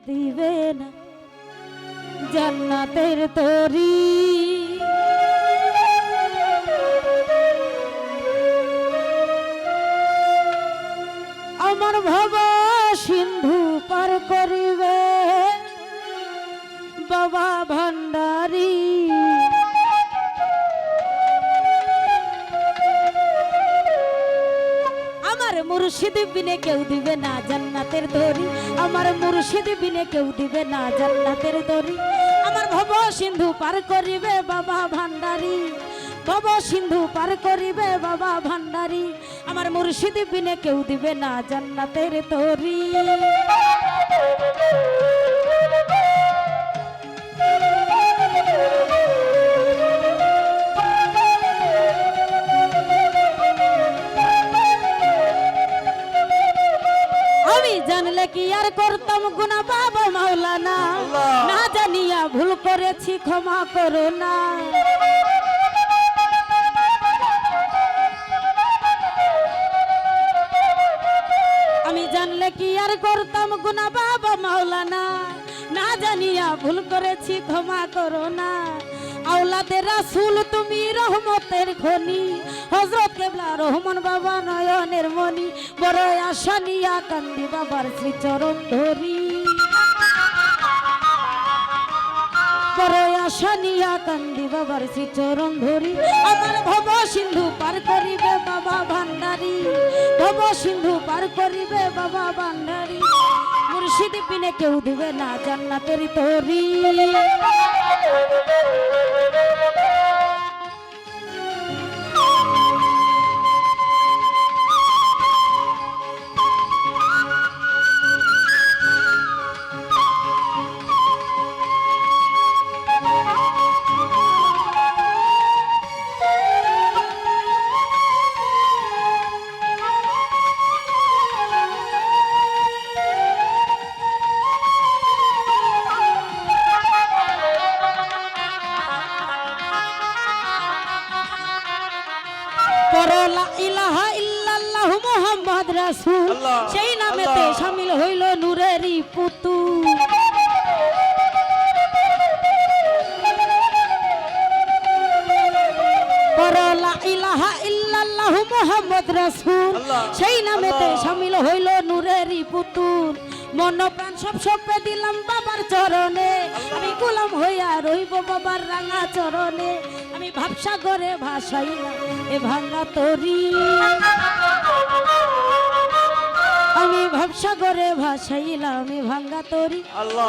দিবে না জান্নাতের তরি। আমার ভব সিন্ধু পার করিবে বাবা ভান্ডারী। আমার মুর্শিদ বিনে কেউ দিবে না জান্নাতের তরি। আমার মুর্শিদ বিনে কেউ দিবে না জান্নাতের তরি। আমার ভব সিন্ধু পার করিবে বাবা ভান্ডারী। ভব সিন্ধু পার করিবে বাবা ভান্ডারী। আমার মুর্শিদ বিনে কেউ দিবে না জান্নাতের তরি। আমি জানলে কি আর করতাম গুনাহ বাবা মাওলানা। না জানিয়া ভুল করেছি ক্ষমা করো না। আমি জানলে কি আর করতাম গুনাহ বাবা মাওলানা। না জানিয়া ভুল করেছি ক্ষমা করো না। আওলাদে রাসূল তুমি রহমতের খনি। হযরত কেবলা রহমান বাবা নয়নের মনি। বড় আশা নিয়া কান্দি বাবার শ্রীচরণ ধরি। বড় আশা নিয়া কান্দি বাবার শ্রীচরণ ধরি। আমার ভব সিন্ধু পার করিবে বাবা ভান্ডারী। ভব সিন্ধু পার করিবে বাবা ভান্ডারী। মুর্শিদ বিনে কেউ দিবে না জান্নাতের তরি। লা ইলাহা ইল্লাল্লাহ মুহাম্মদ রাসূল। সেই নামেতে শামিল হইল নূরেরই পুতুল। লা ইলাহা ইল্লাল্লাহ মুহাম্মদ রাসূল। সেই নামেতে শামিল হইল নূরেরই পুতুল। মন প্রাণ সব সঁপে দিলাম বাবার চরণে। আমি গোলাম হইয়া রইব বাবার রাঙা চরণে। আমি ভাবসাগরে ভাসাইলাম এ ভাঙা তরি। আমি ভাবসাগরে ভাসাইলাম এ ভাঙা তরি।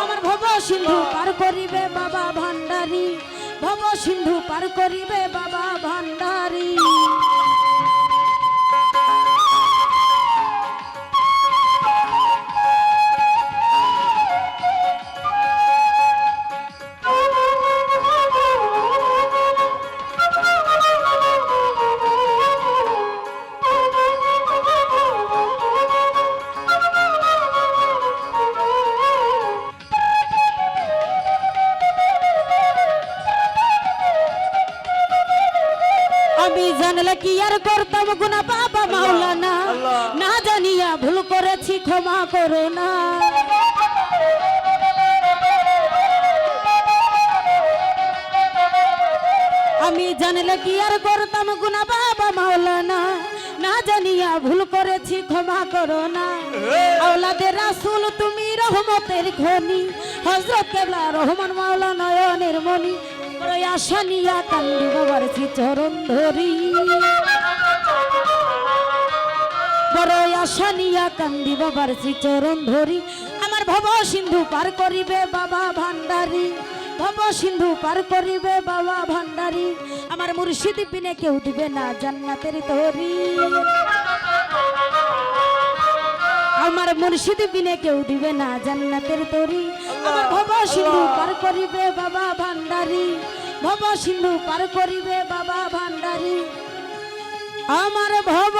আমার ভব সিন্ধু পার করিবে বাবা ভান্ডারী। ভব সিন্ধু পার করিবে বাবা ভান্ডারী। আমি জানলে কি আর করতাম গুনাহ বাবা মাওলানা। না জানিয়া ভুল করেছি ক্ষমা করো না। আমি জানলে কি আর করতাম গুনাহ বাবা মাওলানা। না জানিয়া ভুল করেছি ক্ষমা করো না। আওলাদে রাসূল তুমি রহমতের খনি। হযরত কেবলা রহমান মাওলা নয়নের মনি। বড় আশা নিয়া কান্দি বাবার শ্রীচরণ ধরি। বড় আশা নিয়া কান্দি বাবার শ্রীচরণ ধরি। আমার ভব সিন্ধু পার করিবে বাবা ভান্ডারী। ভব সিন্ধু পার করিবে বাবা ভান্ডারী। আমার মুর্শিদ বিনে কেউ দিবে না জান্নাতের তরি। আমার মুর্শিদ বিনে কেউ দিবে না জান্নাতের তরি। আমার ভব সিন্ধু পার করিবে বাবা ভান্ডারী। ভব সিন্ধু পার করিবে বাবা ভান্ডারী। আমার ভব